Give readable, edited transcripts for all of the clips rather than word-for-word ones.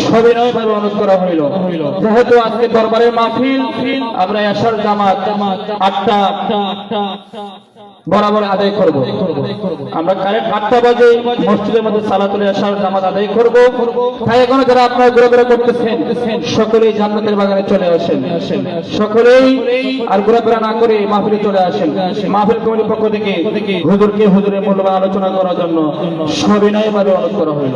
সবিনয়ভাবে অনুরোধ করা হইল, যেহেতু আজকে দরবারের মাহফিল, আমরা এশার জামাত 8টা বরাবর আদায় করব। আমরা কারেক্ট 8টা বাজে মসজিদের মধ্যে সালাতুল এশার জামাত আদায় করব। তাই এখন যারা আপনারা ঘোরাফেরা করতেছেন, সকলেই জান্নাতের বাগানে চলে আসেন, সকলেই আর ঘোরাফেরা না করে মাহফিলে চলে আসেন। মাহফিল কমিটির পক্ষ থেকে হুজুরকে হুজুরের মূল্যবান আলোচনা করার জন্য সবিনয়ভাবে অনুরোধ করা হইল।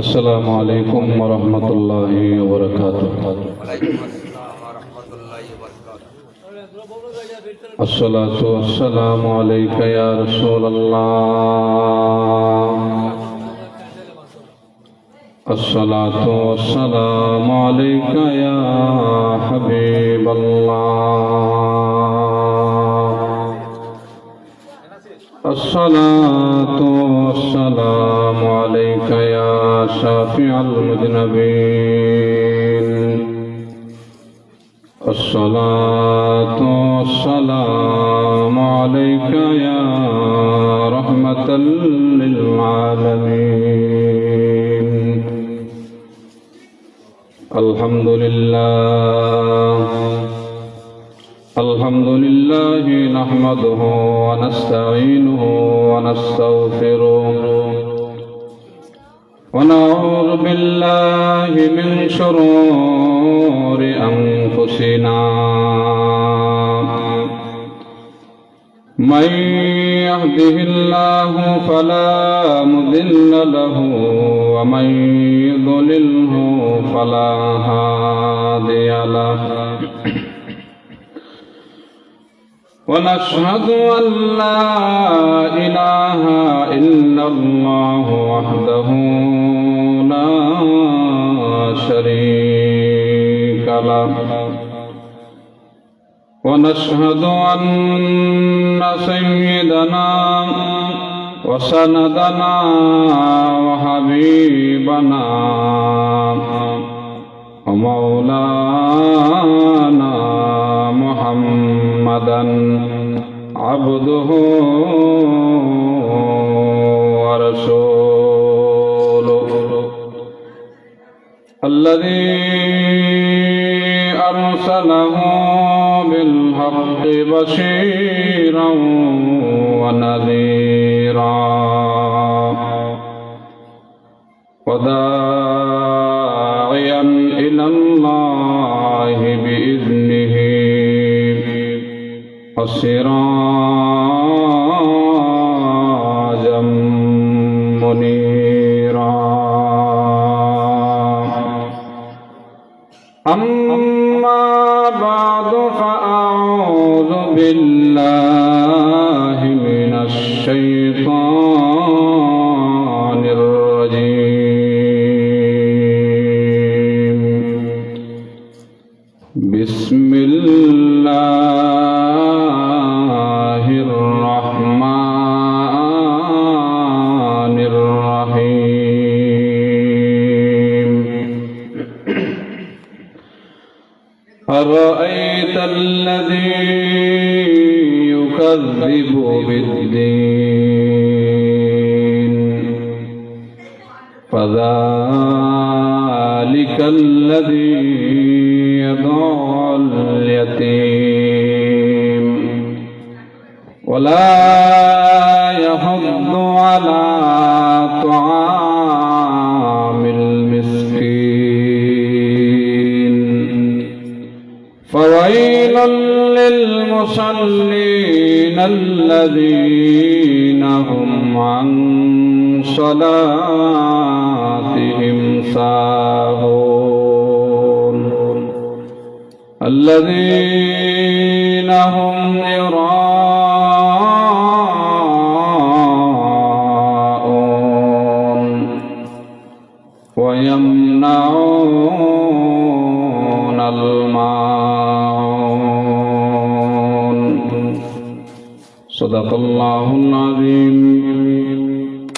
السلام عليكم ورحمة الله وبركاته. الصلاة والسلام عليك يا رسول الله. الصلاة والسلام عليك يا حبيب الله. الصلاة والسلام عليك يا شافع المذنبين. الصلاة والسلام عليك يا رحمة للعالمين. الحمد لله الحمد لله نحمده ونستعينه ونستغفره ونعوذ بالله من شرور أنفسنا. من يهده الله فلا مضل له ومن يضلله فلا هادي له. ونشهد أن لا إله إلا الله وحده لا شريك له. ونشهد أن سيدنا وسندنا وحبيبنا ومولانا محمدا عبده ورسوله الذي أرسله بالحق بشيرا ونذيرا وداعيا إلى الله بإذنه وسراجا منيرا. أما بعد فأعوذ بالله من الشيطان الرجيم. بسم الله الرحمن الرحيم. أرأيت الذي يكذب بالدين فذلك الذي يدعو اليتيم ولا يحض على طعام المسكين. فويل للمصلين الذين هم عن صلاتهم ساهون الذين هم يراءون ويمنعون الماعون. صدق الله العظيم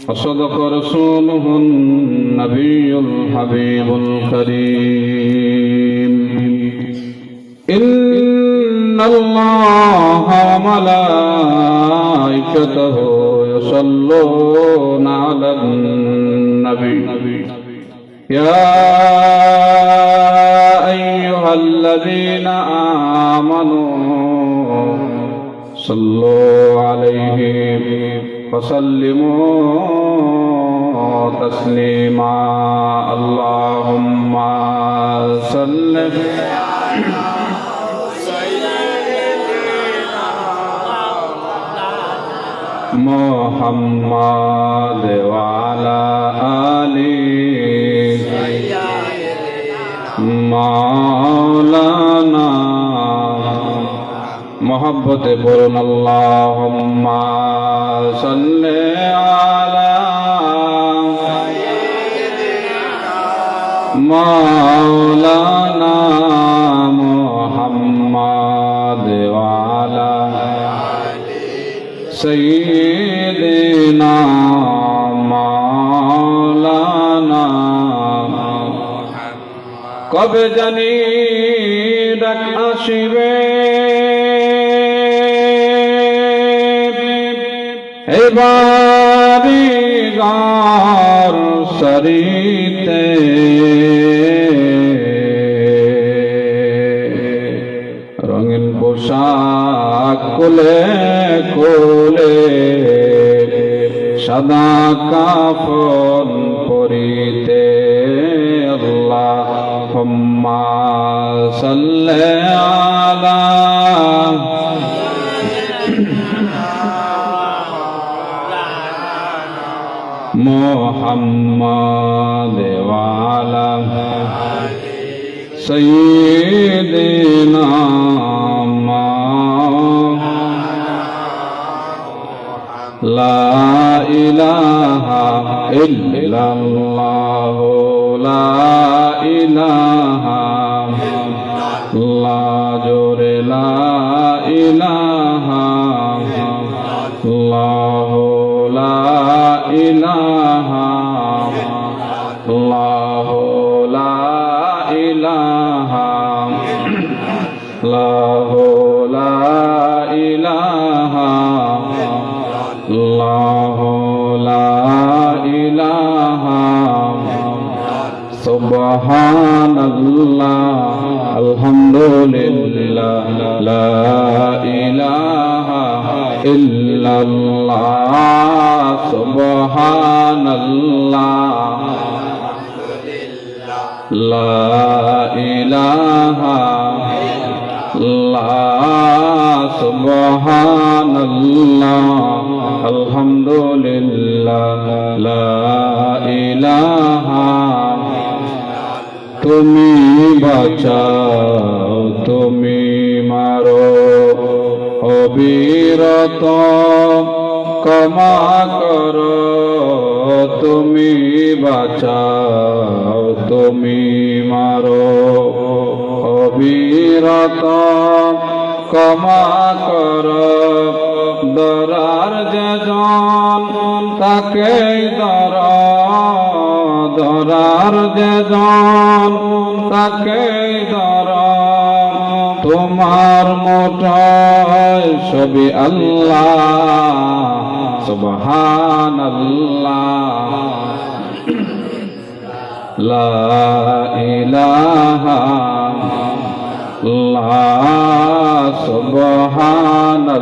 وصدق رسوله النبي الحبيب الكريم. الله وملائكته يصلون على النبي يا أيها الذين آمنوا صلوا عليه وسلموا تسليما اللهم صل محمد وعلى آله مولانا محبت بولن اللهم صل على مولانا محمد وعلى سيدنا مولانا কবে জানি ডাক আসিবে এবারি গার সরিতে রঙিন পোশাক কোলে কোলে সাদা কাফন পরিতে আল্লাহুম্মা সাল্লি আলা মুহাম্মাদ ওয়া আলা সাইয়্যিদিনা লা ইলাহা ইল্লাল্লাহ লা ইলাহা লা জোরে লা ইলাহা ইল্লাল্লাহ লা ইলাহা ইল্লাল্লাহ লা ইলাহা ইল্লাল্লাহ লা ইলাহা الله لا إله سبحان الله الحمد لله لا إله إلا الله سبحان الله لا إله إلا سبحان الله الحمد لله لا إله তুমি বাঁচাও তুমি মারো অবিরত ক্ষমা করো তুমি বাঁচাও তুমি মারো অবিরত ক্ষমা করো দরার যেজন তাকে দরার যেজন তাকে তোমার মোটায় সবই আল্লাহ সুবহানাল্লাহ লা ইলাহা ইল্লাল্লাহ সুবহানাল্লাহ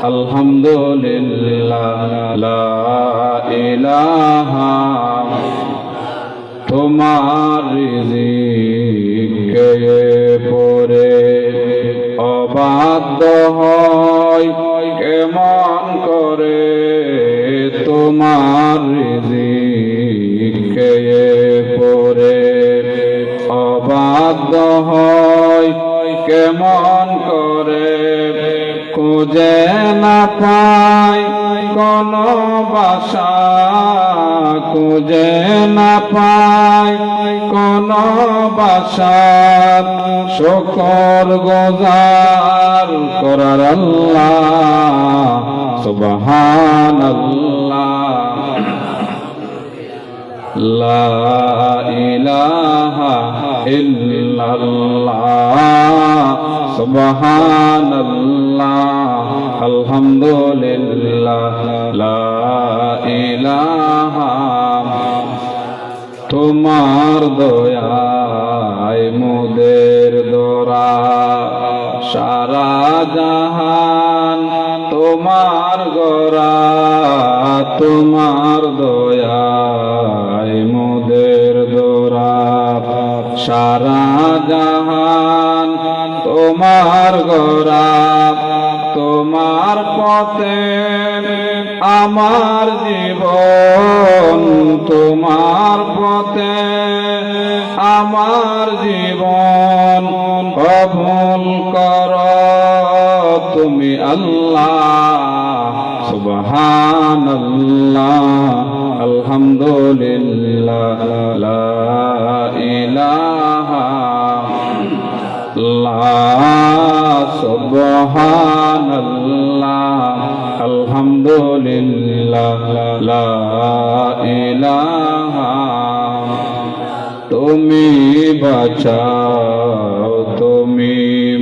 আলহামদুলিল্লাহ লা ইলাহা তোমার রিজিকে পরে অবাধ্য হয় কেমন করে তোমার রিজিকে পরে অবাধ্য হয় কেমন করে খুঁজে না পায় কোন বাসা খুঁজে না পায় কোন বাসা শুকর গুজার করার আল্লাহ সুবহানাল্লাহ লা ইলাহা ইল্লাল্লাহ সুবহানাল্লাহ আলহামদুলিল্লাহ লা ইলাহা তোমার দয়ায় মোদের দোরা সারা জাহান তোমার গোরা তোমার দয়ায় মোদের দোরা সারা জাহান তোমার গোরা তোমার পথে আমার জীবন তোমার পথে আমার জীবন কবুল কর তুমি আল্লাহ সুবহানাল্লাহ আলহামদুলিল্লাহ লা ইলাহা ইল্লাল্লাহ সুবহানাল্লাহ আলহামদুলিল্লাহ লা ইলাহা তুমি বাঁচাও তুমি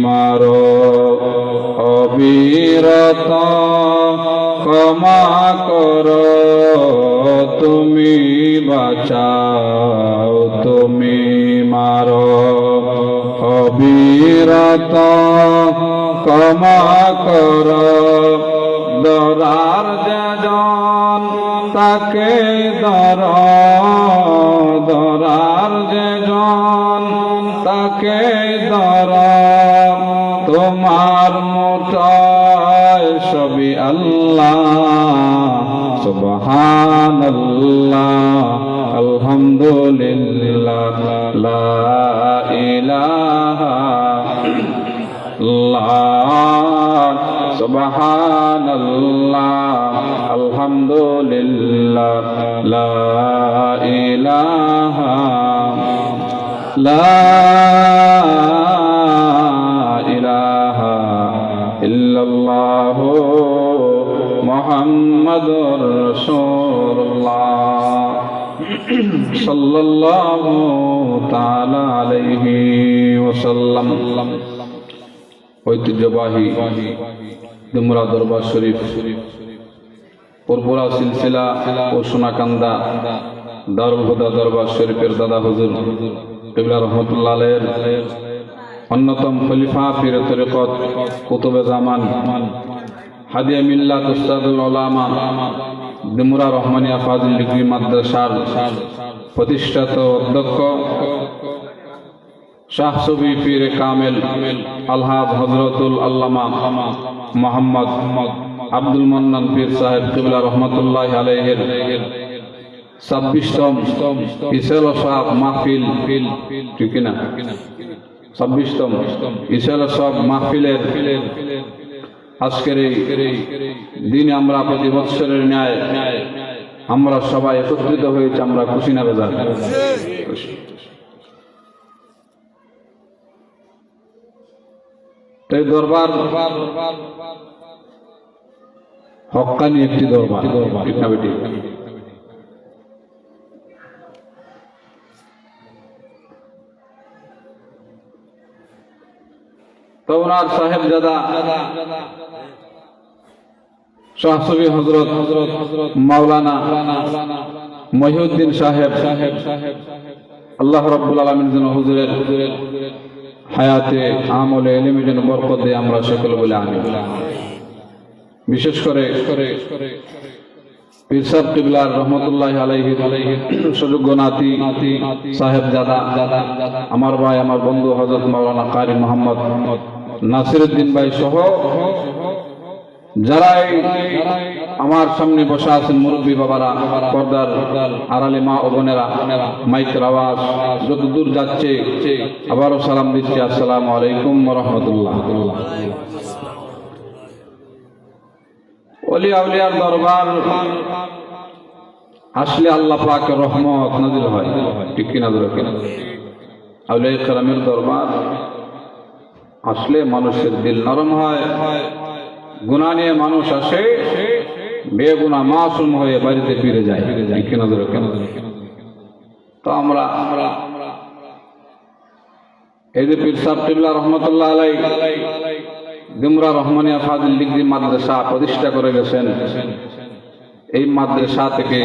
মারো অবিরত ক্ষমা করো তুমি বাঁচাও তুমি মারো অবিরত ক্ষমা করো দরার যেজন তাকে দরার যেজন তাকে তোমার মোটায় সবই আল্লাহ সুবহানাল্লাহ আলহামদুলিল্লাহ লা ইলাহা ইল্লাল্লাহ সুবহানাল্লাহ আলহামদুলিল্লাহ লা ইলাহা ইল্লাল্লাহ মুহাম্মাদুর রাসূলুল্লাহ সাল্লাল্লাহু তাআলা আলাইহি ওয়াসাল্লাম। ঐতিহ্যবাহী ডুমরা দরবার শরীফ পরপুরা সিলসিলা ও সোনাকান্দা দারুল হুদা দরবার শরীফের দাদা হুজুর কিবলা রহমতুল্লাহ আলাইহির অন্যতম খলিফা পীর তরিকত কুতুবে জামান হাদিয়া মিল্লাত উস্তাদুল উলামা ডুমরা রহমানিয়া ফাজিল ডিগ্রি মাদ্রাসার প্রতিষ্ঠাতা অধ্যক্ষ শাহ সুফি পীর কামেল আলহাজ হযরতুল আল্লামা মুহাম্মদ আব্দুল মান্নান পীর সাহেব কিবলা রহমতুল্লাহ আলাইহির 26তম ইসাল সাহেব মাহফিল ঠিক না 26তম ইসাল সাহেব মাহফিলের আজকের এই দিনে আমরা প্রতি বৎসরের ন্যায় আমরা সবাই একত্রিত হয়েছি। আমরা খুশি না বেজার? এই দরবার হক্কানি একটি দরবার, ঠিক না বেটি? তো ওনার সাহেবজাদা শাহ সুফি হযরত মাওলানা মহিউদ্দিন সাহেব আল্লাহ রাব্বুল আলামিন যেন হুজুরের হায়াতে আমলে ইলমে যেন বরকত দেয়, আমরা সকল বলে আমিন। বিশেষ করে পীর সাহেব কিবলা রহমতুল্লাহ আলাইহি সুযোগ্য নাতি সাহেবজাদা আমার ভাই আমার বন্ধু হযরত মাওলানা কারি মোহাম্মদ নাসিরউদ্দিন ভাই সহ যারা আমার সামনে বসে আছেন মুরব্বী বাবারা, পর্দার আড়ালে মা ও বোনেরা, মাইকের আওয়াজ যত দূর যাচ্ছে আবারও সালাম দিচ্ছি, আসসালামু আলাইকুম ওয়া রাহমাতুল্লাহ। ওলি আউলিয়ার দরবার আসলে আল্লাহ পাকের রহমত নাযিল হয়, ঠিক কিনা? আউলিয়া কেরামের দরবার আসলে মানুষের দিল নরম হয়, গুনাহ নিয়ে মানুষ আসে, বেগুনাহ মাসুম হয়ে বাড়িতে ফিরে যায়, ঠিক কিনা? তো আমরা এই যে পীর সাহেব টিবলা রহমতুল্লাহ আলাই দিমরা রহমানিয়া ফাজিল ডিগ্রি মাদ্রাসা প্রতিষ্ঠা করে গেছেন, এই মাদ্রাসা থেকে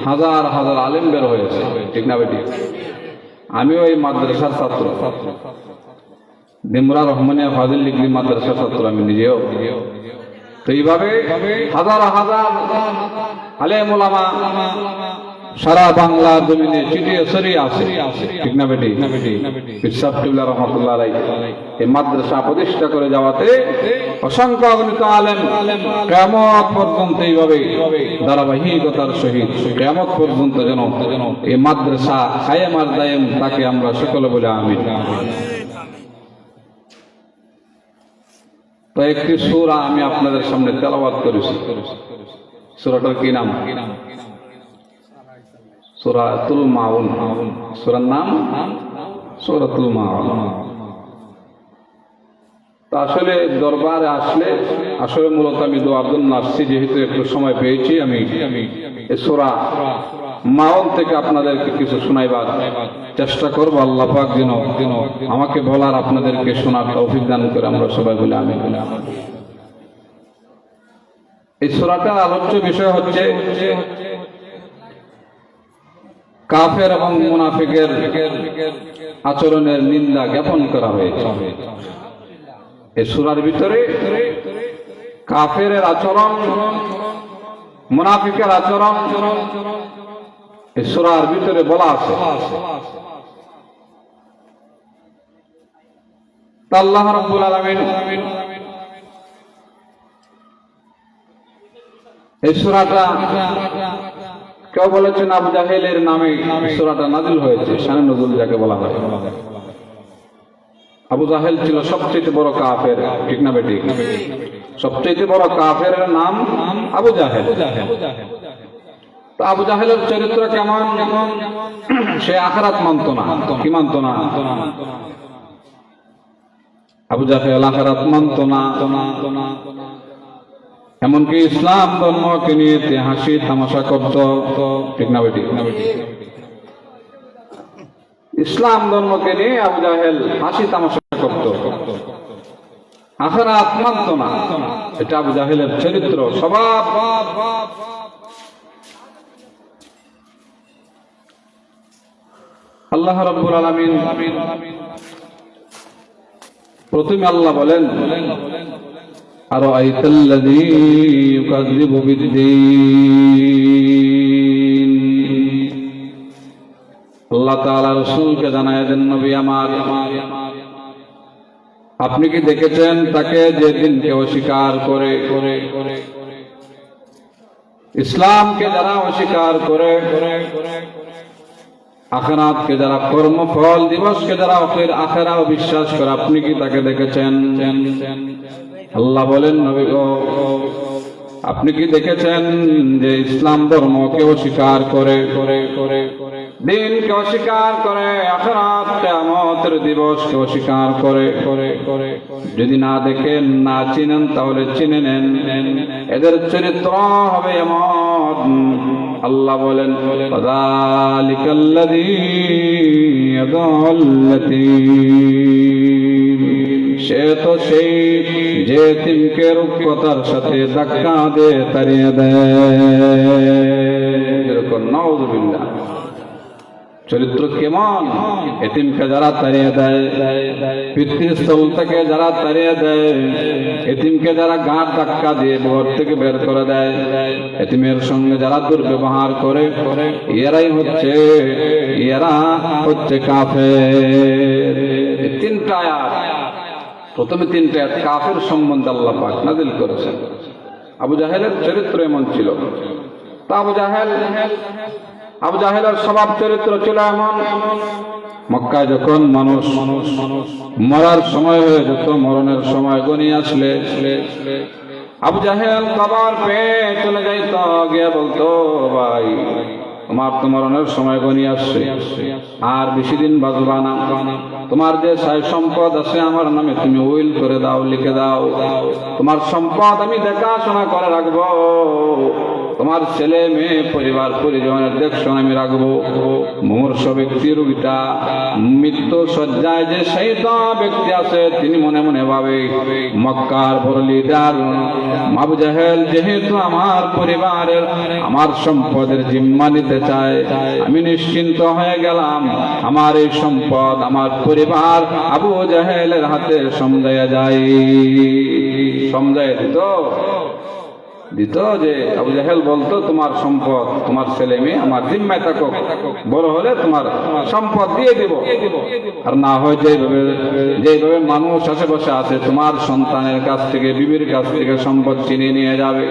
হাজার হাজার আলেম বের হয়েছে, ঠিক না বেটি? আমিও এই মাদ্রাসার ছাত্র, দিমরা রহমানিয়া ফাজিল ডিগ্রি মাদ্রাসার ছাত্র আমি নিজেও। তো এইভাবে হাজার হাজার আলেম ওলামা সারা বাংলা জমিনে চিটিয়ে ছড়িয়ে আছে, ঠিক না বেটি? পীর সাহেব টিবলা রহমতুল্লাহ আলাইহি এই মাদ্রাসা প্রতিষ্ঠা করে যাওয়াতে অসংখ্য অগণিত আলেম কিয়ামত পর্যন্ত এইভাবে ধারাবাহিকতার সহিত কিয়ামত পর্যন্ত যেন এই মাদ্রাসা কায়েম আর দায়েম তাকে আমরা সকলে বলে আমিন। তো একটি সূরা আমি আপনাদের সামনে তেলাওয়াত করেছি। সূরাটার কি নাম? সূরাতুল মাউন। সূরার নাম সূরাতুল মাউন। তো আসলে দরবারে আসলে মূলত আমি দোয়ার জন্য আসছি, যেহেতু একটু সময় পেয়েছি আমি এই সূরা মাউন থেকে আপনাদেরকে কিছু শোনাইবার চেষ্টা করবো। আল্লাহ পাক যেন আমাকে বলার আপনাদেরকে শোনার তৌফিক দান করে আমরা সবাই বলে আমিন। এই সূরাটার আলোচ্য বিষয় হচ্ছে কাফের এবং মুনাফিকের আচরণের নিন্দা জ্ঞাপন করা হয়েছে। এই সূরার ভিতরে কাফের আচরণ, মুনাফিকের আচরণ এই সূরার ভিতরে বলা আছে। আল্লাহ রাব্বুল আলামিন এই সূরাটা কেউ বলেছেন আবু জাহেলের নামে সূরাটা নাযিল হয়েছে, শানে নজুল যাকে বলা হয়। আবু জাহেল ছিল সবচেয়ে বড় কাফের, ঠিক না বেটি? সবচেয়ে বড় কাফের নাম আবু জাহেল। তো আবু জাহেলের চরিত্র কেমন? সে আখিরাত মানত না। কি মানত না? আবু জাহেল আখিরাত মানত না, এমনকি ইসলাম ধর্মকে নিয়ে হাসি তামাশা করত, ঠিক না বেটি? ইসলাম ধর্মকে নিয়ে আবু জাহেল হাসি তামাশা করত, আখিরাত মানত না। এটা আবু জাহেলের চরিত্র, স্বভাব। আল্লাহ রাব্বুল আলামিন প্রথমে আল্লাহ বলেন আরাআইতাল্লাযী ইউকাযযিবু বিদ্দীন। আল্লাহ তাআলা রাসূলকে জানায় দেন, নবী আমার, আপনি কি দেখেছেন তাকে যে দিনকে অস্বীকার করে, ইসলামকে যারা অস্বীকার করে, আখিরাতকে যারা, কর্মফল দিবসকে যারা আখিরা বিশ্বাস করে, আপনি কি তাকে দেখেছেন? আল্লাহ বলেন, নবী গো, আপনি কি দেখেছেন যে ইসলাম ধর্মকে অস্বীকার করে, দিনকে অস্বীকার করে, আখিরাত কিয়ামতের দিবসকে অস্বীকার করে? যদি না দেখেন, না চিনেন, তাহলে চিনে নেন, এদের চরিত্র হবে এমন। আল্লাহ বলেন, যালিকাল্লাযী ইয়াদাল্লাল ইয়াতীম। সে তো সেই যে এতিমকে রূপকথার সাথে ধাক্কা দিয়ে তাড়িয়ে দেয়। এরকম নাউযুবিল্লাহ। চরিত্র কেমন? এতিমকে যারা তাড়িয়ে দেয়, পিতৃস্থল থেকে যারা তাড়িয়ে দেয়, এতিমকে যারা গাঁট ধাক্কা দিয়ে ঘর থেকে বের করে দেয়, এতিমের সঙ্গে যারা দুর্ব্যবহার করে, এরা হচ্ছে কাফের। তিনটা আয়াত, প্রথমে তিনটা আয়াত কাফের সম্বন্ধে আল্লাহ পাক নাযিল করেছেন। আবু জাহেলের চরিত্র এমন ছিল। তা আবু জাহেলের স্বভাব চরিত্র ছিল এমন, মক্কায় যখন মানুষ মরার সময় হয়ে যেত, মরণের সময় গনিয়ে আসলে আবু জাহেল কবর পেয়ে চলে যাইত, গিয়ে বলতো, ভাই তোমার তো মরণের সময় গনিয়ে আসছে, আর বেশি দিন বাঁচবা না, তোমার যে সাই সম্পদ আছে আমার নামে তুমি উইল করে দাও, লিখে দাও, তোমার সম্পদ আমি দেখাশোনা করে রাখবো, তোমার ছেলে মেয়ে পরিবার পরিজনের দেখশন আমি রাখবো। মুমূর্ষ ব্যক্তি রোগীটা মৃত্যু শয্যায় যে শহীদ ব্যক্তি আছে তিনি মনে মনে ভাবে মক্কার বড় লিডার আবু জাহেল যেহেতু আমার পরিবারের আমার সম্পদের জিম্মা নিতে চায়, আমি নিশ্চিন্ত হয়ে গেলাম আমার এই সম্পদ আমার পরিবার আবু জাহেলের হাতে সমঝাইয়া যায়। সমঝাইয়া দিত যে আবু জাহেল বলতো তোমার সম্পদ তোমার ছেলে মেয়ে আমার জিম্মায় থাকো, বড় হলে তোমার সম্পদ দিয়ে দেব। আর না হয় যেভাবে মানুষ আশেপাশে আছে তোমার সন্তানের কাছ থেকে বিবির কাছ থেকে সম্পদ চিনিয়ে নিয়ে যাবে।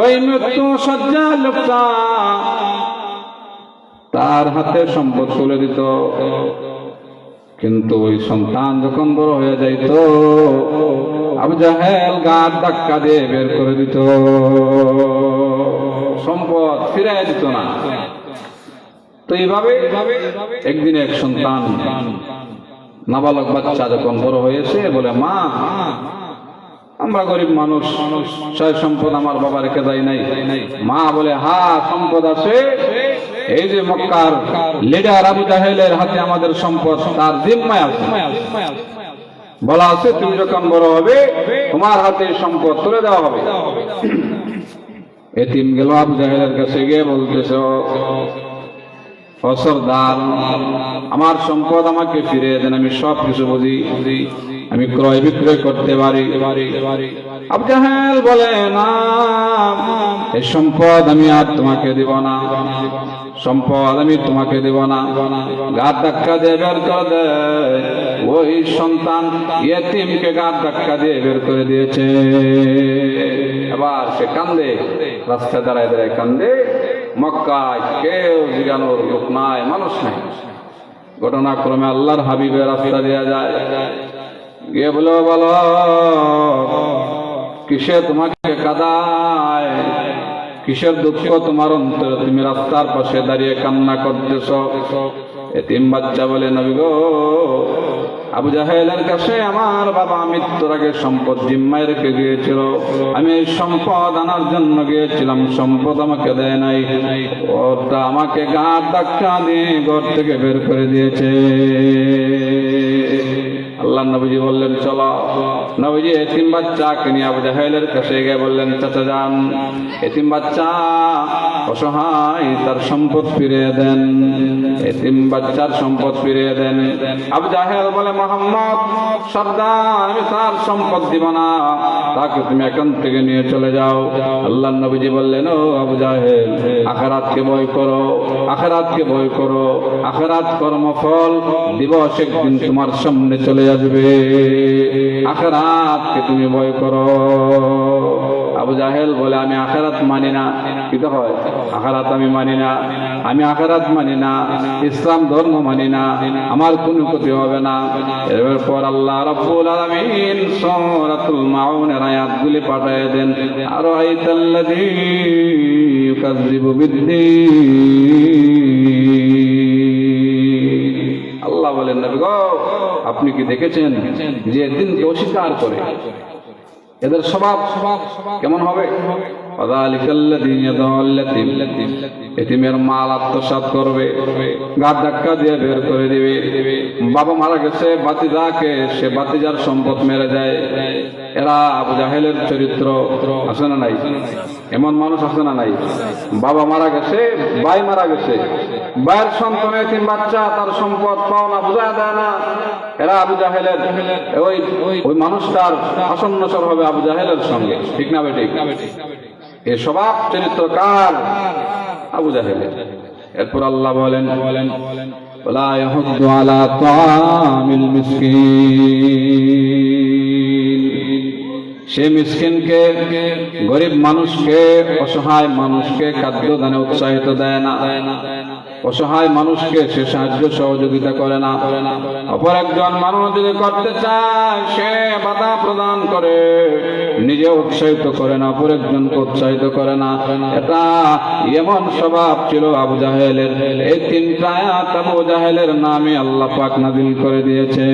ওই মৃত্যু শয্যা লোকটা তার হাতে সম্পদ তুলে দিত, কিন্তু ওই সন্তান যখন বড় হয়ে যাইত আবু জাহেল গাঁট ধাক্কা দিয়ে বের করে দিত, সম্পদ ফিরাই দিত না। তো এইভাবে একদিন এক সন্তান নাবালক বাচ্চা যখন বড় হয়েছে বলে মা আমরা গরিব মানুষ, সয় সম্পদ আমার বাবা রেখে যায় নাই। মা বলে হ্যাঁ সম্পদ আছে, এই যে মক্কার লিডার আবু জাহেলের হাতে আমাদের সম্পদ তার জিম্মায় আছে, বলা আছে তুমি যখন বড় হবে তোমার হাতে সম্পদ তুলে দেওয়া হবে। এতিম গেল আবু জাহেলের কাছে গিয়ে বলতেছে ও সরদার আমার সম্পদ আমাকে ফিরিয়ে দেন, আমি সব কিছু বুঝি, আমি ক্রয় বিক্রয় করতে পারি। আবু জাহেল বলে না এই সম্পদ আমি আর তোমাকে দেব না, সম্পদ আমি তোমাকে দেব না। গাঁট ধাক্কা দিয়ে বের করে দেয়, ওই সন্তান ইয়েতিমকে গাঁট ধাক্কা দিয়ে বের করে দিয়েছে। এবার সে কান্দে, রাস্তায় দাঁড়ায় দাঁড়ায় কান্দে। মক্কায় কেউ জিগানোর লোক নাই, মানুষ নাই। ঘটনাক্রমে আল্লাহর হাবিবের রাস্তা দেওয়া যায়, গিয়ে বলো কিসে তোমাকে কাদায়, কিসের দুঃখ তোমার অন্তরে, তুমি রাস্তার পাশে দাঁড়িয়ে কান্না করতেছ। এতিম বাচ্চা বলে নবী গো আবু জাহেলের কাছে আমার বাবা মৃত্যুর আগে সম্পদ জিম্মায় রেখে গিয়েছিল, আমি এই সম্পদ আনার জন্য গিয়েছিলাম, সম্পদ আমাকে দেয় নাই, ওটা আমাকে গাঁট ধাক্কা দিয়ে ঘর থেকে বের করে দিয়েছে। আল্লাহ নবীজি বললেন চলো। নবীজি এতিম বাচ্চাকে নিয়ে আবু জাহেলের কাছে গিয়ে বললেন চাচা যান, এতিম বাচ্চা অসহায়, তার সম্পদ ফিরিয়ে দেন, এতিম বাচ্চার সম্পদ ফিরিয়ে দেন। আবু জাহেল বলে মোহাম্মদ সর্দার আমি তার সম্পদ দিব না, তাকে তুমি এখান থেকে নিয়ে চলে যাও। আল্লাহ নবীজি বললেন ও আবু জাহেল আখিরাতকে ভয় করো, আখিরাতকে ভয় করো, আখিরাত কর্মফল দিবস একদিন তোমার সামনে চলে আসবে, আখিরাতকে তুমি ভয় করো। আবু জাহেল বলে আমি আখিরাত মানি না। কি তো হয় আখিরাত আমি মানি না, আমি আখিরাত মানি না, ইসলাম ধর্ম মানি না, আমার কোনো ক্ষতি হবে না। এরপর আল্লাহ রাব্বুল আলামিন সূরাতুল মাউনের আয়াতগুলি পাঠিয়ে দেন, আর আইতাল্লাযী ইউকাযযিবু বিদ্দীন। আল্লাহ বলেন নবী গো আপনি কি দেখেছেন যে দিনকে অস্বীকার করে এদের স্বভাব কেমন হবে? এতিমের মাল আত্মসাৎ করবে, গাঁট ধাক্কা দিয়ে বের করে দিবে। বাবা মারা গেছে বাতিজাকে, সে বাতিজার সম্পদ মেরে দেয়। এরা আবু জাহেলের চরিত্র আছে না নাই? এমন মানুষ আছে না নাই? বাবা মারা গেছে, ভাই মারা গেছে, ভাইয়ের সন্তান এতিম বাচ্চা তার সম্পদ পাওনা বুঝায় দেয় না। এরা আবু জাহেলের ওই মানুষটার আসন্নসর হবে আবু জাহেলের সঙ্গে, ঠিক না বেঠিক? এ স্বভাব চরিত্র কার? আবু জাহেলের। এরপর আল্লাহ বলেন ওয়ালা ইয়াহুদ্দু আলা তাআমিল মিসকিন, সে মিসকিনকে, গরিব মানুষকে, অসহায় মানুষকে খাদ্য দানে উৎসাহিত দেয় না, অসহায় মানুষকে সে সাহায্য সহযোগিতা করে না। অপর একজন মানুষ যদি করতে চায় সে বাধা প্রদান করে, নিজে উৎসাহিত করে না, অপর একজনকে উৎসাহিত করে না। এটা এমন স্বভাব ছিল আবু জাহেলের। এই তিনটা আয়াত আবু জাহেলের নামে আল্লাহ পাক নাযিল করে দিয়েছে।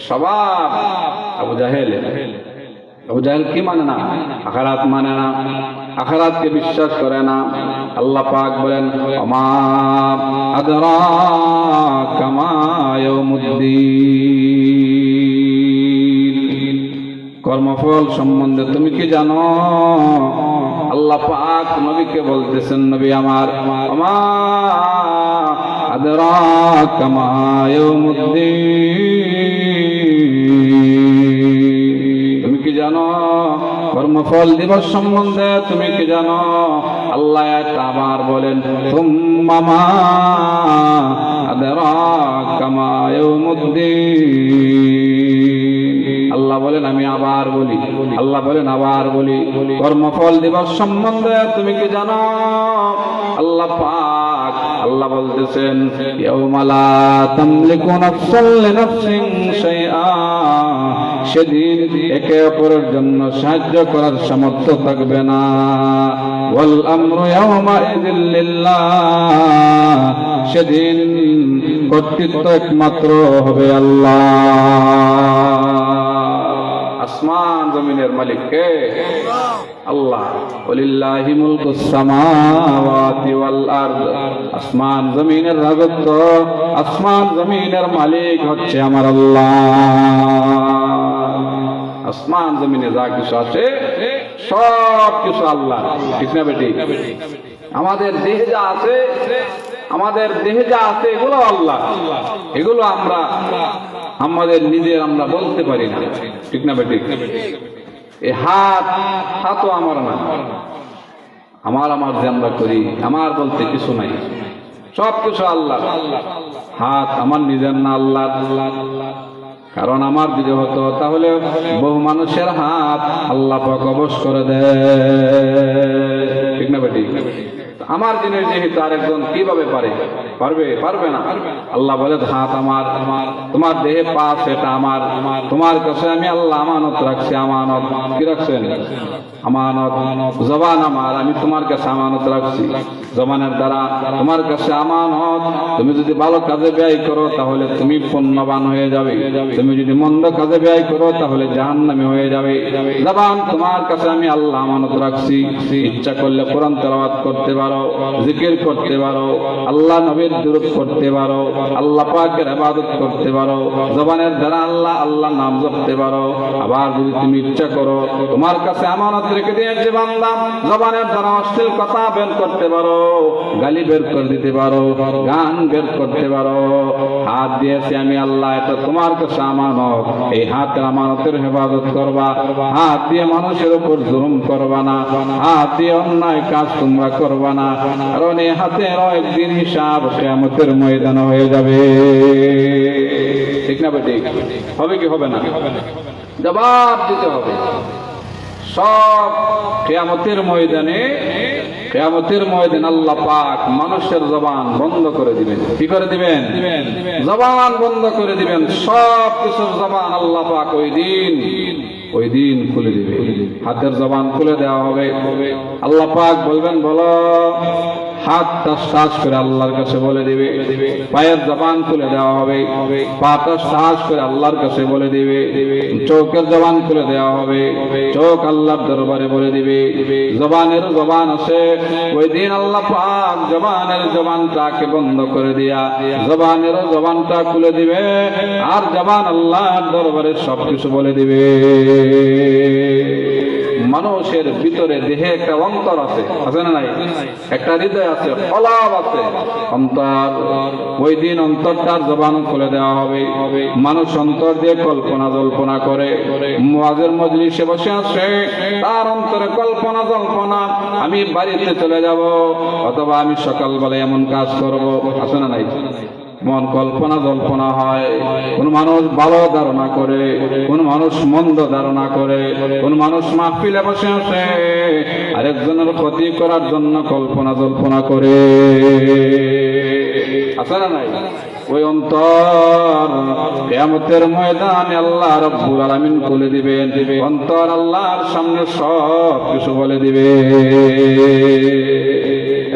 স্বভাব আবু জাহেলের। আবু জাহেল কি মানে না? আখিরাত মানে না, আখিরাতকে বিশ্বাস করে না। আল্লাহ পাক বলেন আমা আদরাকা মা ইয়াউমুদ্দিন, কর্মফল সম্বন্ধে তুমি কি জানো? আল্লাহ পাক নবীকে বলতেছেন, নবী আমার, আমা আদরাকা মা ইয়াউমুদ্দিন, তুমি কি জানো কর্মফল দিবস সম্বন্ধে? তুমি কি জানো? আল্লাহ আবার বলেন তুম্মা মা আদরাকা মা ইয়াউমুদ্দিন। আল্লাহ বলেন আমি আবার বলি, আল্লাহ বলেন আবার বলি, কর্মফল দিবস সম্বন্ধে তুমি কি জানো? আল্লাহ পাক আল্লাহ বলতেছেন ইয়াউমা লা তামলিকু নাফসুন লিনাফসিন শাইআ, সেদিন একে অপরের জন্য সাহায্য করার সামর্থ্য থাকবে না। ওয়াল আমরু ইয়াউমা ইযিল লিল্লাহ, সেদিন কর্তৃত্ব একমাত্র হবে আল্লাহ। আসমান জমিনের মালিক কে? আল্লাহ। ওয়ালিল্লাহি মুলকুস সামাওয়াতি ওয়াল আরদ, আসমান জমিনের রাজত্ব, আসমান জমিনের মালিক হচ্ছে আমার আল্লাহ। আসমান জমিনে যা কিছু আছে সব কিছু আল্লাহ, ঠিক না বেটি? আমাদের দেহে যা আছে, আমাদের দেহে যা আছে এগুলো আল্লাহ, এগুলো আমরা আমাদের নিজের আমরা বলতে পারি না, ঠিক না বেটি? এই হাতও আমার না, আমার যে আমরা করি, আমার বলতে কিছু নাই, সব কিছু আল্লাহ। হাত আমার নিজের না, আল্লাহ। কারণ আমার যদি হতো তাহলে বহু মানুষের হাত আল্লাহ পাক অবশ করে দেয়, ঠিক না বেটি? আমার জিনিস যেহেতু আরেকজন কিভাবে পারবে না। আল্লাহ বলে হাত আমার, তোমার দেহে পা সেটা আমার, তোমার কাছে আমি আল্লাহ আমানত রাখছি। আমানত কি রাখছেন? আমানত। জবান আমার, আমি তোমার কাছে আমানত রাখছি। জবানের দ্বারা তোমার কাছে আমানত। তুমি যদি ভালো কাজে ব্যয় করো তাহলে তুমি পুণ্যবান হয়ে যাবে, তুমি যদি মন্দ কাজে ব্যয় করো তাহলে জাহান্নামী হয়ে যাবে। জবান তোমার কাছে আমি আল্লাহ আমানত রাখছি। ইচ্ছা করলে কোরআন তেলাওয়াত করতে পারো, জিকির করতে পারো, আল্লাহ নবীর দুরূদ করতে পারো, আল্লাহ পাকের ইবাদত করতে পারো, জবানের দ্বারা আল্লাহ নাম জপতে পারো। আবার যদি তুমি ইচ্ছা করো, তোমার কাছে আমানত রেখে দিয়েছি বান্দা, জবানের দ্বারা অশ্লীল কথা বের করতে পারো, গালি বের করে দিতে পারো, গান বের করতে পারো। হাত দিয়েছি আমি আল্লাহ, এটা তোমার কাছে আমানত। এই হাতের আমানতের হেফাজত করবা। হাত দিয়ে মানুষের উপর জুলুম করবা না, হাত দিয়ে অন্যায় কাজ তোমরা করবা না, কারণ এই হাতের একদিন হিসাব কিয়ামতের ময়দানে হয়ে যাবে, ঠিক না বেটি? হবে কি হবে না? জবাব দিতে হবে সব। কিয়ামতের ময়দানে আল্লাহ পাক মানুষের জবান বন্ধ করে দিবেন। কি করে দিবেন? জবান বন্ধ করে দিবেন। সব কিছুর জবান আল্লাহ পাক ওই দিন খুলে দিবে। হাতের জবান খুলে দেওয়া হবে। আল্লাহ পাক বলবেন বলো, হাতটা শ্বাস করে আল্লাহর কাছে বলে দিবে। পায়ের জবান খুলে দেওয়া হবে, পাটা শ্বাস করে আল্লাহর কাছে বলে দিবে। চোখের জবান খুলে দেওয়া হবে, চোখ আল্লাহর দরবারে বলে দিবে। জবানের জবান আছে, ওই দিন আল্লাহ পাক জবানের জবানটাকে বন্ধ করে দিয়া জবানের জবানটা খুলে দিবে, আর জবান আল্লাহর দরবারে সবকিছু বলে দিবে। মানুষের ভিতরে দেহে একটা অন্তর আছে না নাই? একটা হৃদয় আছে, কলব আছে, অন্তর। ওই দিন অন্তরটার জবান খুলে দেওয়া হবে। মানুষ অন্তর দিয়ে কল্পনা জল্পনা করে। মুআযের মজলিসে বসে আছে, তার অন্তরে কল্পনা জল্পনা, আমি বাড়িতে চলে যাব, অথবা আমি সকালবেলা এমন কাজ করব, আছে না নাই? মন কল্পনা জল্পনা হয়। কোন মানুষ ভালো ধারণা করে, কোন মানুষ মন্দ ধারণা করে, কোন মানুষ মাহফিলে বসে আছে আরেকজনের ক্ষতি করার জন্য কল্পনা জল্পনা করে, আছে না নাই? ওই অন্তর কিয়ামতের ময়দানে আল্লাহ রাব্বুল আলামিন খুলে দিবেন। অন্তর আল্লাহর সামনে সব কিছু বলে দিবে,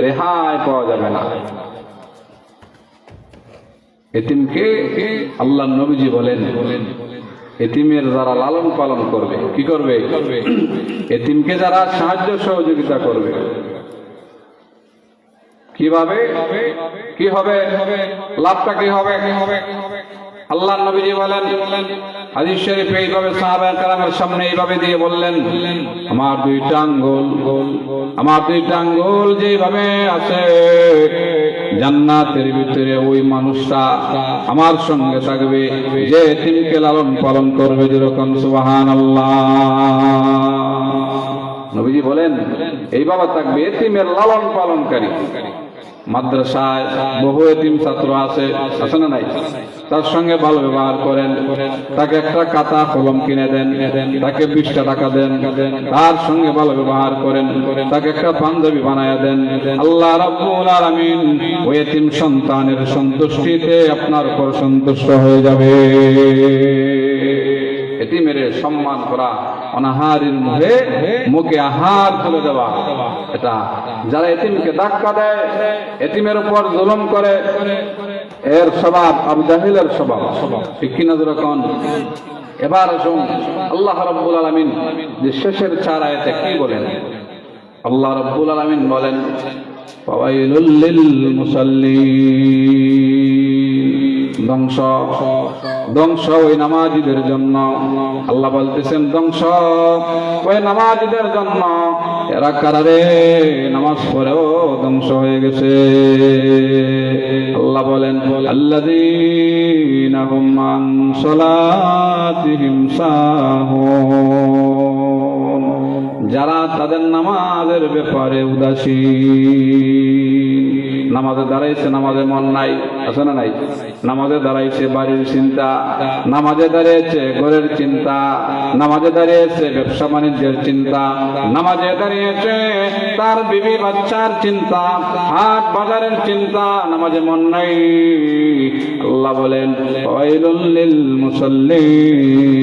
রেহাই পাওয়া যাবে না। এতিমকে আল্লাহ নবীজি বলেন এতিমের যারা লালন পালন করবে, কি করবে? এতিমকে যারা সাহায্য সহযোগিতা করবে, কিভাবে কি হবে? লাভটা কি হবে? আল্লাহ নবীজি বলেন, হাদিস শরীফে এইভাবে সাহাবায়ে কেরামের সামনে এইভাবে দিয়ে বললেন, আমার দুইটা আঙ্গুল যেভাবে আছে জান্নাতের ভিতরে, ওই মানুষটা আমার সঙ্গে থাকবে যে এতিমকে লালন পালন করবে। যেরকম সুবহানাল্লাহ। নবীজি বলেন এইভাবে থাকবে এতিমের লালন পালনকারী। মাদ্রাসায় বহু এতিম ছাত্র আছে না নাই? তার সঙ্গে ভালো ব্যবহার করেন, তাকে একটা খাতা কলম কিনে দেন, তাকে 20টা টাকা দেন, তার সঙ্গে ভালো ব্যবহার করেন, তাকে একটা পাঞ্জাবি বানায় দেন। আল্লাহ রাব্বুল আলামিন ওই এতিম সন্তানের সন্তুষ্টিতে আপনার উপর সন্তুষ্ট হয়ে যাবে। এতিমের সম্মান করা, অনাহারের মুখে আহার তুলে দেওয়া, এটা যারা এতিমকে ধাক্কা দেয়, এতিমের উপর জুলুম করে, এর স্বভাব আবু জাহিলের স্বভাব, ঠিক কিনা? যেরকম এবার আসুন আল্লাহ রাব্বুল আলামিন যে শেষের 4 আয়াতে কি বলেন? আল্লাহ রাব্বুল আলামিন বলেন, ফাওয়াইলুল লিল মুসাল্লিন, ধ্বংস ওই নামাজীদের জন্য। আল্লাহ বলতেছেন ধ্বংস ওই নামাজীদের জন্য। এরা কারারে নামাজ পড়েও ধ্বংস হয়ে গেছে। আল্লাহ বলেন, আল্লাযীনা হুম আন সালাতিহিম সাহুন, যারা তাদের নামাজের ব্যাপারে উদাসীন। নামাজে দাঁড়াইছে, নামাজে মন নাই, আছে না নাই? নামাজে দাঁড়াইছে বাড়ির চিন্তা, নামাজে দাঁড়িয়েছে ঘরের চিন্তা, নামাজে দাঁড়িয়েছে ব্যবসা বাণিজ্যের চিন্তা, নামাজে দাঁড়িয়েছে তার বিবি বাচ্চার চিন্তা, হাট বাজারের চিন্তা, নামাজে মন নাই। আল্লাহ বলেন, ওয়াইলুল লিল মুসাল্লিন,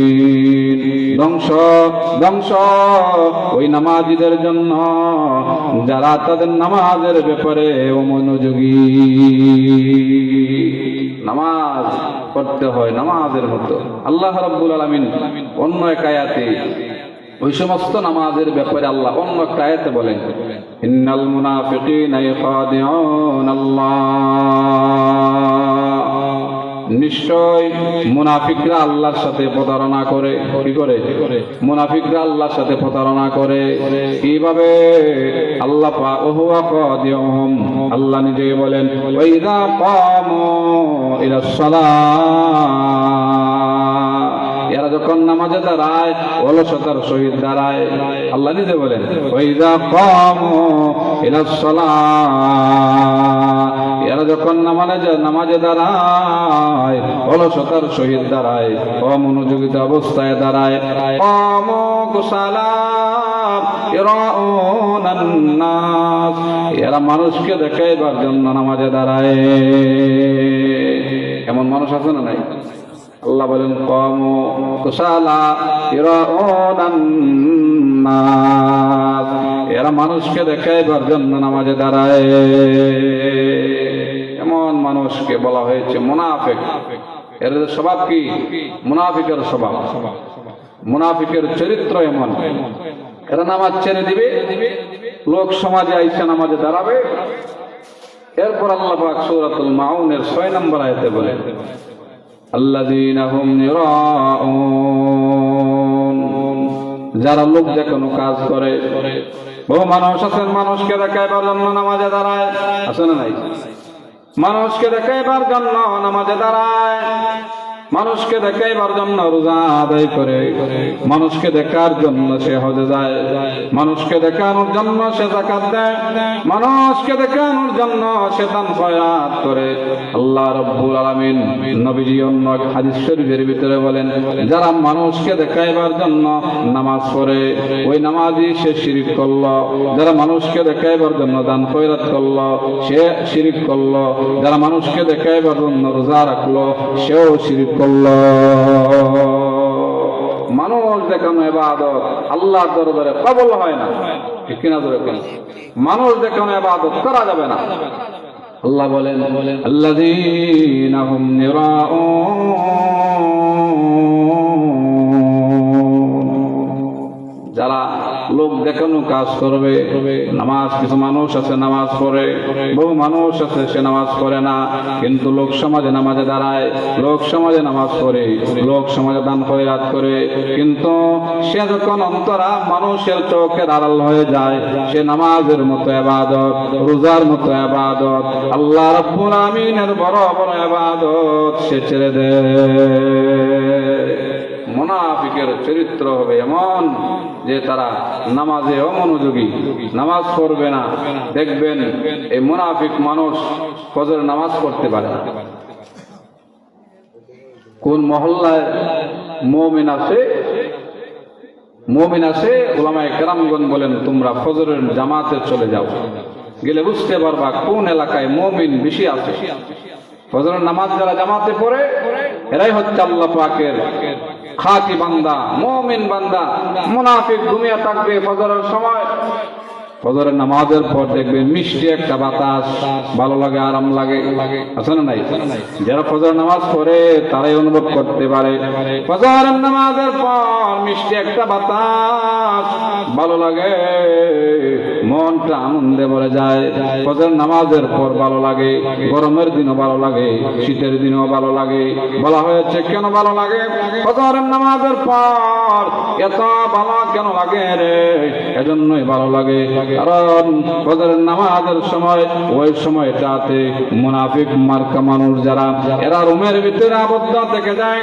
ধ্বংস ওই নামাজীদের জন্য যারা তাদের নামাজের ব্যাপারে অমনোযোগী। নামাজ পড়তে হয় নামাজের মতো। আল্লাহ রাব্বুল আলামিন অন্য এক আয়াতে ওই সমস্ত নামাজের ব্যাপারে আল্লাহ অন্য একটা আয়াতে বলেন, ইন্নাল মুনাফিকিনা ইখাদিউন আল্লাহ, নিশ্চয় মুনাফিকরা আল্লাহর সাথে প্রতারণা করে। কি করে? মুনাফিকরা আল্লাহর সাথে প্রতারণা করে। কিভাবে? আল্লাহ পাক ওহুয়া কাদিউহুম, আল্লাহ নিজেই বলেন, ওয়াইদা কামু ইলাস সালাহ, এরা যখন নামাজে দাঁড়ায় অলসতার সহিত দাঁড়ায়। আল্লাহ নিজে বলেন, ওয়াইদা কামু ইলাস সালাহ, এরা যখন নামাজে দাঁড়ায় অলসতার সহিত দাঁড়ায়, অমনোযোগিত অবস্থায় দাঁড়ায়, এরা মানুষকে দেখাইবার জন্য নামাজে দাঁড়ায়। এমন মানুষ আছে না নাই? আল্লাহ বলেন, কামু কুসালা ইরাউনান নাস, এরা মানুষকে দেখাইবার জন্য নামাজে দাঁড়ায়। এমন মানুষকে বলা হয়েছে মুনাফিক। এর স্বভাব কি? মুনাফিকের স্বভাব, মুনাফিকের চরিত্র এমন। এরা নামাজ ছেড়ে দিবে, লোক সমাজে আইসা নামাজে দাঁড়াবে। এরপর আল্লাহ পাক সূরাতুল মাউনের 6 নম্বর আয়াতে বলেন, আল্লাযীনা হুম ইরাউন, যারা লোক দেখানো কাজ করে। বহু মানুষ আছেন মানুষকে দেখাইবার জন্য নামাজে দাঁড়ায়, আছে না নাই? মানুষকে দেখাইবার জন্য নামাজে দাঁড়ায়, মানুষকে দেখাইবার জন্য রোজা আদায় করে, মানুষকে দেখার জন্য সে হজে যায়, মানুষকে দেখানোর জন্য সে যাকাত দেয়, মানুষকে দেখানোর জন্য সে দান খয়রাত করে। আল্লাহ রাব্বুল আলামিন নবীজি অন্য এক হাদিস শরীফের ভিতরে বলেন, যারা মানুষকে দেখাইবার জন্য নামাজ পড়ে ওই নামাজই সে শিরক করলো। যারা মানুষকে দেখাইবার জন্য দান খয়রাত করলো সে শিরক করলো। যারা মানুষকে দেখাইবার জন্য রোজা রাখলো সেও শিরক করলো। মানুষ দেখানো ইবাদত আল্লাহর দরবারে কবুল হয় না, ঠিক কিনা? মানুষ দেখানো ইবাদত করা যাবে না। আল্লাহ বলেন, আল্লাযীনা হুম ইরাউন, কাজ করবে। নামাজ, কিছু মানুষ আছে নামাজ পড়ে, বহু মানুষ আছে সে নামাজ পড়ে না, কিন্তু লোক সমাজে নামাজে দাঁড়ায়, লোক সমাজে নামাজ পড়ে, লোক সমাজে দান খয়রাত করে, কিন্তু সে যখন অন্তরা মানুষের চোখের আড়াল হয়ে যায়, সে নামাজের মতো ইবাদত, রোজার মতো ইবাদত, আল্লাহ রাব্বুল আমিনের বড় বড় ইবাদত সে ছেড়ে দেয়। মুনাফিকের চরিত্র হবে এমন যে তারা নামাজে অমনোযোগী, নামাজ পড়বে না। দেখবেন এই মুনাফিক মানুষ ফজর নামাজ পড়তে পারে না। কোন মহল্লায় মুমিন আছে উলামায়ে কেরামগণ বলেন তোমরা ফজরের জামাতে চলে যাও, গেলে বুঝতে পারবা কোন এলাকায় মুমিন বেশি আছে। ফজরের নামাজ যারা জামাতে পড়ে এরাই হচ্ছে আল্লাহ পাকের খাঁটি বান্দা, মুমিন বান্দা। মুনাফিক ঘুমিয়ে থাকবে ফজরের সময়, ফজরের নামাজের পর দেখবেন মিষ্টি একটা বাতাস, ভালো লাগে, আরাম লাগে, আছে না নাই? যারা ফজর নামাজ পড়ে তারাই অনুভব করতে পারে ফজরের নামাজের পর মিষ্টি একটা বাতাস ভালো লাগে, মনটা আনন্দে ভরে যায়। ফজর নামাজের পর ভালো লাগে, গরমের দিনও ভালো লাগে, শীতের দিনও ভালো লাগে। বলা হয়েছে কেন ভালো লাগে? ফজরের নামাজের পর এত ভালো কেন লাগে রে? এজন্যই ভালো লাগে, কারণ ফজরের নামাজের সময় ওই সময়টাতে মুনাফিক মার্কা মানুষ যারা, এরা রুমের ভিতরে আবদ্ধ থেকে যায়,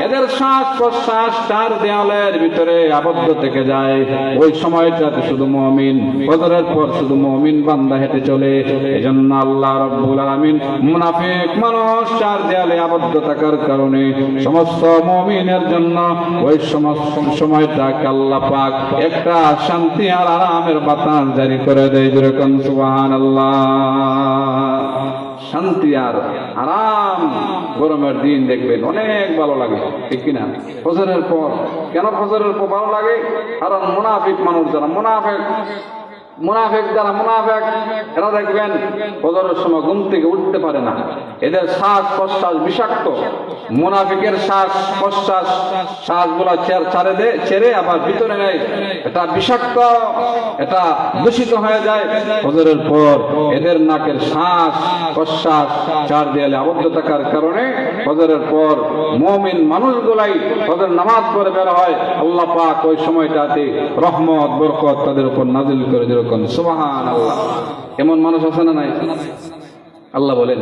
এদের শ্বাস প্রশ্বাস চার দেয়ালের ভিতরে আবদ্ধ থেকে যায়। ওই সময়টাতে শুধু মুমিন, ফজরের পর শুধু মুমিন বান্দা হেঁটে চলে। এজন্য আল্লাহ রাব্বুল আলামিন মুনাফিক মানুষ চার দেয়ালে আবদ্ধ থাকার কারণে সমস্ত মুমিনের জন্য ওই সমস্ত সময়টাকে আল্লাহ পাক একটা শান্তি আর আরামের বাতাস জারি করে দেয়। যেরকম সুবহানাল্লাহ, শান্তি আর আরাম। গরমের দিন দেখবেন অনেক ভালো লাগে, ঠিক কিনা? ফজরের পর কেন ফজরের পর ভালো লাগে? কারণ মুনাফিক মানুষ যারা, মুনাফিক এরা দেখবেন ফজরের সময় ঘুম থেকে উঠতে পারে না, এদের শ্বাস প্রশ্বাস বিষাক্ত। মুনাফিকের শ্বাস প্রশ্বাস শ্বাসগুলা ছেড়ে আবার ভিতরে নেয়, এটা বিষাক্ত, এটা দূষিত হয়ে যায়। ফজরের পর এদের নাকের শ্বাস প্রশ্বাস চার দেয়ালে আবদ্ধ থাকার কারণে ফজরের পর মুমিন মানুষগুলাই ফজর নামাজ পড়ে বের হয়। আল্লাহ পাক ওই সময়টাতে রহমত বরকত তাদের উপর নাজিল করে। যেরকম সুবহানাল্লাহ, এমন মানুষ আছে না নাই? আল্লাহ বলেন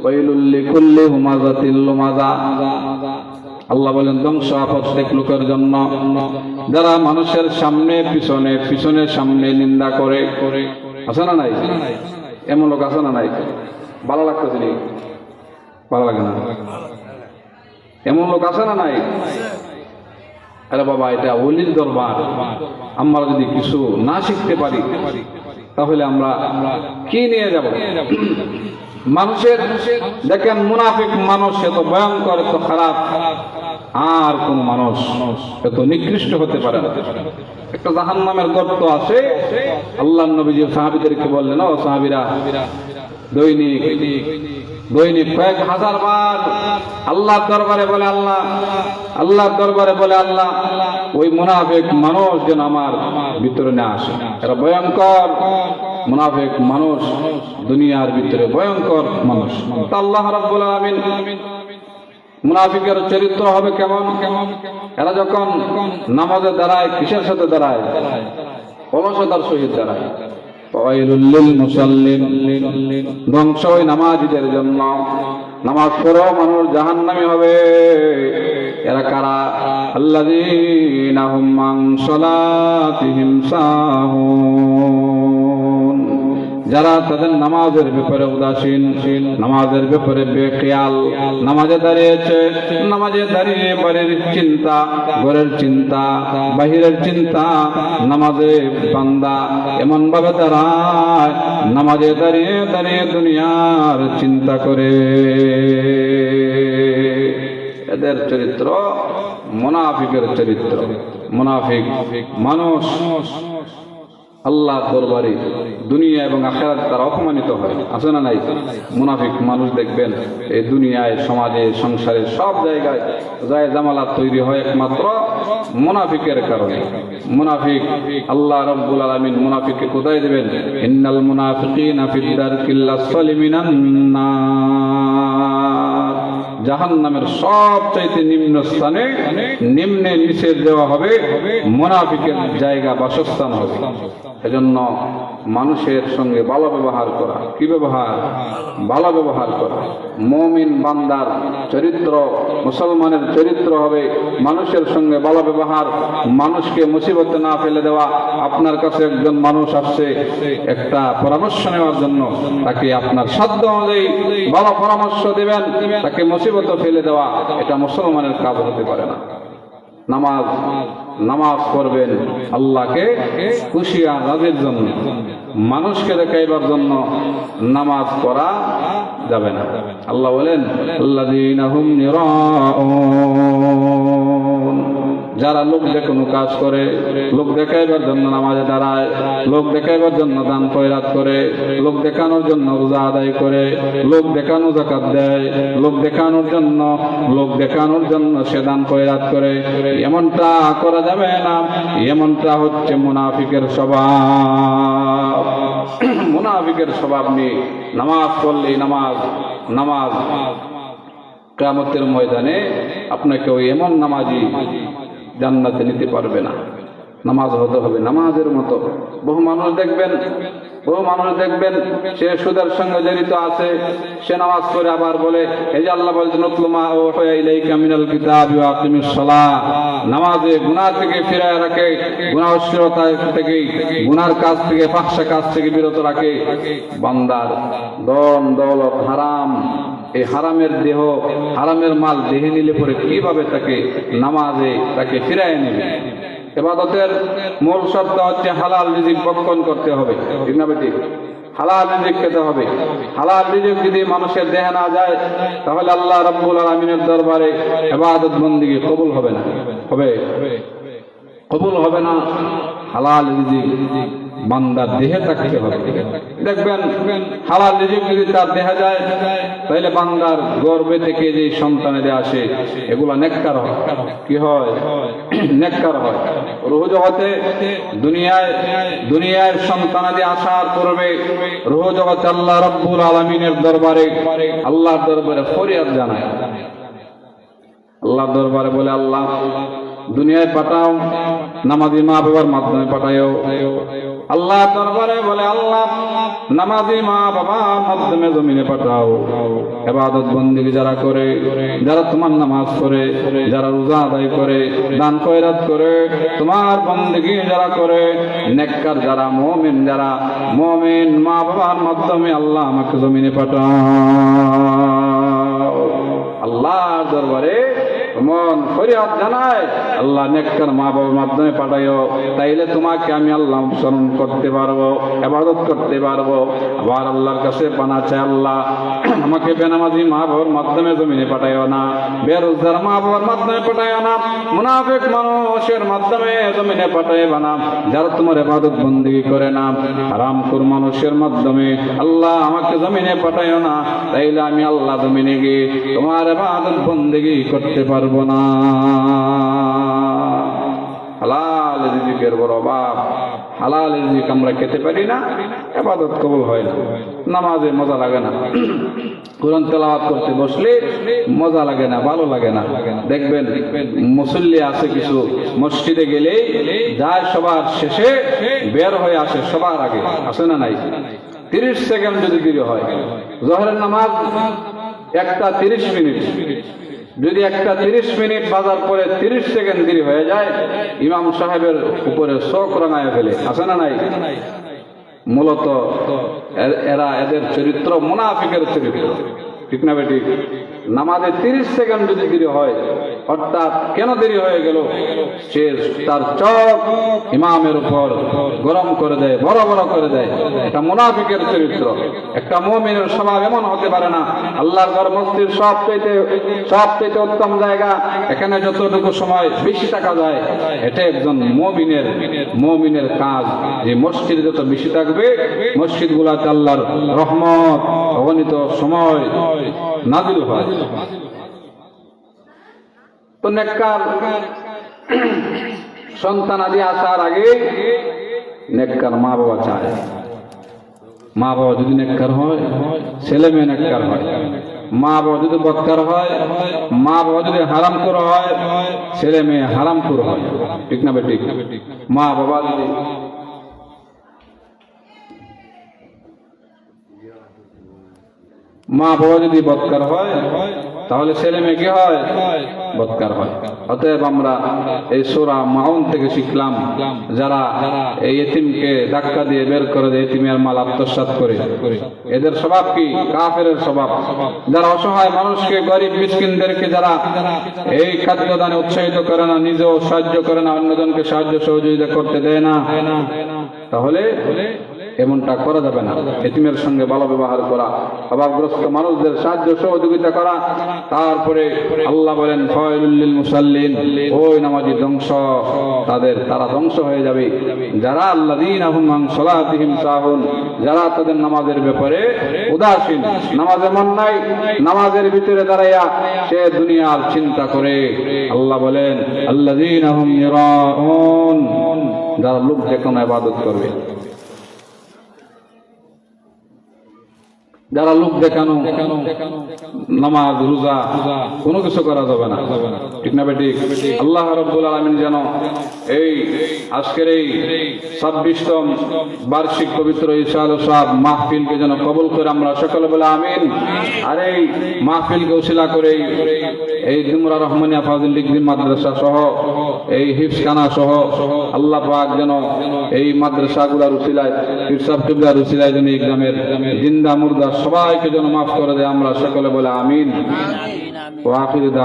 ওয়াইলুল লিকুল্লি হুমাযাতিল লুমাযা, আল্লাহ বলেন ধ্বংস প্রত্যেক লোকের জন্য যারা মানুষের সামনে পিছনে সামনে নিন্দা করে। আছে না নাই? এমন লোক আছে না নাই? ভালো লাগতেছে নি? ভালো লাগে না? এমন লোক আছে না নাই? আরে বাবা, এটা ওলির দরবার, আমরা যদি কিছু না শিখতে পারি তাহলে আমরা কি নিয়ে যাব? মানুষের দেখেন মুনাফিক মানুষ এত ভয়ঙ্কর, এত খারাপ, আর কোন মানুষ এত নিকৃষ্ট হতে পারে না। একটা জাহান্নামের গর্ত আছে। আল্লাহর নবী সাহাবীদেরকে বললেন, ও সাহাবীরা, দৈনিক কয়েক হাজার বার আল্লাহর দরবারে বলে আল্লাহ, আল্লাহর দরবারে বলে আল্লাহ, ওই মুনাফিক মানুষ যেন আমার ভিতরে না আসে। এরা ভয়ঙ্কর মুনাফিক মানুষ, দুনিয়ার ভিতরে ভয়ঙ্কর মানুষ। আল্লাহ রাব্বুল আলামিন মুনাফিকের চরিত্র হবে কেমন? এরা যখন নামাজে দাঁড়ায়, কিসের সাথে দাঁড়ায়? অলসতার সহিত দাঁড়ায়। ওয়াইলুল লিল মুসাল্লিন, ধ্বংস ওই নামাজীদের জন্য। নামাজ পড়েও মানুষ জাহান্নামী হবে। এরা কারা? আল্লাযীনা হুম আন সালাতিহিম সাহুন, যারা তাদের নামাজের ব্যাপারে উদাসীন, নামাজের ব্যাপারে বেখেয়াল। নামাজে দাঁড়িয়েছে, নামাজে দাঁড়িয়ে বাড়ির চিন্তা, ঘরের চিন্তা, বাহিরের চিন্তা, নামাজে বান্দা এমন ভাবে দাঁড়ায়, নামাজে দাঁড়িয়ে দাঁড়িয়ে দুনিয়ার চিন্তা করে। এদের চরিত্র মুনাফিকের চরিত্র। মুনাফিক মানুষ আল্লাহর দরবারে দুনিয়া এবং আখিরাত তারা অপমানিত হয়। আছে না নাই? মুনাফিক মানুষ দেখবেন এই দুনিয়ায়, সমাজে, সংসারে সব জায়গায় যায় জামালাত তৈরি হয় একমাত্র মুনাফিকের কারণে। মুনাফিক আল্লাহ রাব্বুল আলামিন মুনাফিককে কোথায় দিবেন? ইন্নাল মুনাফিকিনা ফিদ দারকিল আসফালি মিনান নার, জাহান্নামের সবচাইতে নিম্ন স্থানে, নিম্নে নিচে দেওয়া হবে, মুনাফিকের জায়গা, বাসস্থান হবে। এজন্য মানুষের সঙ্গে ভালো ব্যবহার করা। কি ব্যবহার? ভালো ব্যবহার করা। মুমিন বান্দার চরিত্র, মুসলমানের চরিত্র হবে মানুষের সঙ্গে ভালো ব্যবহার, মানুষকে মুসিবতে না ফেলে দেওয়া। আপনার কাছে একজন মানুষ আসছে একটা পরামর্শ নেওয়ার জন্য, তাকে আপনার সাধ্য অনুযায়ী ভালো পরামর্শ দিবেন, তাকে মুসিবতে ফেলে দেওয়া এটা মুসলমানের কাজ হতে পারে না। নামাজ পড়বেন আল্লাহকে খুশি আর রাজির জন্য, মানুষকে দেখাইবার জন্য নামাজ পড়া যাবে না। আল্লাহ বলেন আল্লাযীনা হুম ইরাউন, যারা লোক দেখানো কাজ করে, লোক দেখাইবার জন্য নামাজে দাঁড়ায়, লোক দেখাইবার জন্য দান খয়রাত করে, লোক দেখানোর জন্য রোজা আদায় করে, লোক দেখানো যাকাত দেয়, লোক দেখানোর জন্য সে দান খয়রাত করে, এমনটা করা যাবে না। এমনটা হচ্ছে মুনাফিকের স্বভাব। মুনাফিকের স্বভাব নিয়ে নামাজ পড়লেই নামাজ কিয়ামতের ময়দানে আপনাকে ওই এমন নামাজি জান্নাতে নিতে পারবে না। নামাজ হতে হবে নামাজের মতো। বহু মানুষ দেখবেন সে সুদের সঙ্গে জড়িত আছে, সে নামাজ পড়ে আবার বলে, এই যে আল্লাহ বলছেন উতলু মা উহিয়া ইলাইকা মিনাল কিতাবি ওয়া আকিমিস সালাহ, নামাজে গুনাহ থেকে ফিরায় রাখে, গুনাহ অশ্লীলতা থেকে, গুনার কাজ থেকে, ফাহশা কাজ থেকে বিরত রাখে। বান্দার ধন দৌলত হারাম, এই হারামের দেহ, হারামের মাল দেহে নিলে পরে কিভাবে তাকে নামাজে তাকে ফিরায় নেবে? ইবাদতের মূল শর্ত হচ্ছে হালাল রিজিক ভক্ষণ করতে হবে। ঠিক না বেটি? হালাল রিজিক খেতে হবে। হালাল রিজিক যদি মানুষের দেহে না যায় তাহলে আল্লাহ রাব্বুল আলামিনের দরবারে ইবাদত বন্দেগী কবুল হবে না। কবুল হবে না। হালাল রিজিক বান্দার দেহে থাকতে হবে। দেখবেন হালাল রিজিক যদি তার দেহে যায় তাহলে বান্দার গর্ভে থেকে যে সন্তানেদের আসে এগুলা নেককার হয়। কি হয়? নেককার হয়। রুহ জগতে দুনিয়ার সন্তানাদি আসার পূর্বে রুহ জগতে আল্লাহ রাব্বুল আলামিনের দরবারে, আল্লাহর দরবারে ফরিয়াদ জানায়। আল্লাহর দরবারে বলে, আল্লাহ দুনিয়ায় পাঠাও, নামাজি মা বাবার মাধ্যমে পাঠাও। আল্লাহ দরবারে বলে, আল্লাহ নামাজি মা বাবার মাধ্যমে জমিনে পাঠাও। ইবাদত বন্দেগী যারা করে, যারা তোমার নামাজ পড়ে, যারা রোজা আদায় করে, দান খয়রাত করে, তোমার বন্দেগী যারা করে, নেককার যারা, মুমিন যারা, মুমিন মা বাবার মাধ্যমে আল্লাহ আমাকে জমিনে পাঠাও। আল্লাহর দরবারে মন ফরিয়াদ জানায়, আল্লাহ নেককার মা বাবার মাধ্যমে পাঠাইও, তাইলে তোমাকে আমি আল্লাহ স্মরণ করতে পারবো, ইবাদত করতে পারবো। আবার আল্লাহর কাছে পানা চাই, আল্লাহ আমাকে বেনামাজি মা বাবার মাধ্যমে জমিনে পাঠাইও না, বেরোজগার মা বাবার মাধ্যমে পাঠাইও না, মুনাফিক মানুষের মাধ্যমে জমিনে পাঠাইবা না, যারা তোমার ইবাদত বন্দেগী করে না, হারামখোর মানুষের মাধ্যমে আল্লাহ আমাকে জমিনে পাঠাইও না, তাইলে আমি আল্লাহ জমিনে গিয়ে তোমার ইবাদত বন্দেগী করতে পারবো না। হালাল রিজিকের বড় অভাব। হালাল রিজিক আমরা খেতে পারি না, ইবাদত কবুল হয় না, নামাজে মজা লাগে না, কোরআন তেলাওয়াত করতে বসলে মজা লাগে না, ভালো লাগে না। দেখবেন মুসল্লি আছে কিছু, মসজিদে গেলেই যায় সবার শেষে, বের হয়ে আসে সবার আগে। আসে না নাই? 30 সেকেন্ড যদি দেরি হয়, জোহরের নামাজ 1:30 মিনিট, যদি 1:30 বাজার পরে 30 সেকেন্ড দেরি হয়ে যায়, ইমাম সাহেবের উপরে চোখ রাঙায় ফেলে। আছে না নাই? মূলত এদের চরিত্র মুনাফিকের চরিত্র। ঠিক না বেটি? নামাজে 30 সেকেন্ড যদি দেরি হয়, অর্থাৎ কেন দেরি হয়ে গেল, সে তার চোখ ইমামের উপর গরম করে দেয়, বড় বড় করে দেয়। এটা মুনাফিকের চরিত্র। একটা মুমিনের স্বভাব এমন হতে পারে না। আল্লাহর ঘর মসজিদ সবচেয়ে উত্তম জায়গা, এখানে যতটুকু সময় বেশি টাকা যায়, এটা একজন মুমিনের কাজ। যে মসজিদ যত বেশি থাকবে, মসজিদ গুলাতে আল্লাহর রহমত অগণিত সময় নাজিল হয়। তো নেককার সন্তান আদি আসার আগে নেককার মা বাবা চায়। মা বাবা যদি নেককার হয়, ছেলে মেয়ে নেককার হয়। মা বাবা যদি বদকার হয়, মা বাবা যদি হারামখোর হয়, ছেলে মেয়ে হারামখোর হয়। ঠিক না বেঠিক? মা বাবা যদি বদকার হয়, তাহলে ছেলে মেয়ে কি হয়? বদকার হয়। অতএব আমরা এই সূরা মাউন থেকে শিখলাম, যারা এই এতিমকে ধাক্কা দিয়ে বের করে দেয়, এতিমের মাল আত্মসাৎ করে, এদের স্বভাব কি? কাফেরের স্বভাব। যারা অসহায় মানুষকে, গরিব মিসকিনদেরকে যারা এই খাদ্যদানে উৎসাহিত করে না, নিজেও সাহায্য করে না, অন্যজনকে সাহায্য সহযোগিতা করতে দেয় না, তাহলে এমনটা করা যাবে না। এতিমের সঙ্গে ভালো ব্যবহার করা, অভাবগ্রস্ত মানুষদের সাহায্য সহযোগিতা করা। তারপরে আল্লাহ বলেন ফাওয়াইলুল লিল মুসাল্লিন, ওই নামাজি ধ্বংস, তারা ধ্বংস হয়ে যাবে যারা আল্লাযীনা হুম আন সালাতিহিম সাহুন, যারা তাদের নামাজের ব্যাপারে উদাসীন। নামাজে মন নাই, নামাজের ভিতরে দাঁড়াইয়া সে দুনিয়ার চিন্তা করে। আল্লাহ বলেন আল্লাযীনা হুম ইরাউন, যারা লোক দেখানো ইবাদত করবে, যারা লোক দেখানো নামাজ রোজা কোনো কিছু করা যাবে না। ঠিক না বেঠিক? আল্লাহ রাব্বুল আলামিন যেন এই আজকের এই 26তম বার্ষিক পবিত্র ইশাল সাহেব মাহফিলকে যেন কবুল করে আমরা সকলে বলে আমিন। আর এই মাহফিলকে উসিলা করে এই জুমরা রহমানিয়া ফাজিল ডিগ্রি মাদ্রাসা সহ এই হিফজখানা সহ আল্লাহ পাক যেন এই মাদ্রাসাগুলোর উসিলায়, পীর সাহেব কিবলার উসিলায় যেন এই গ্রামের জিন্দা মুর্দা সবাইকে যেন মাফ করে দেয়। আমরা সকলে বলে আমিন। ওয়া আখির দাওয়া।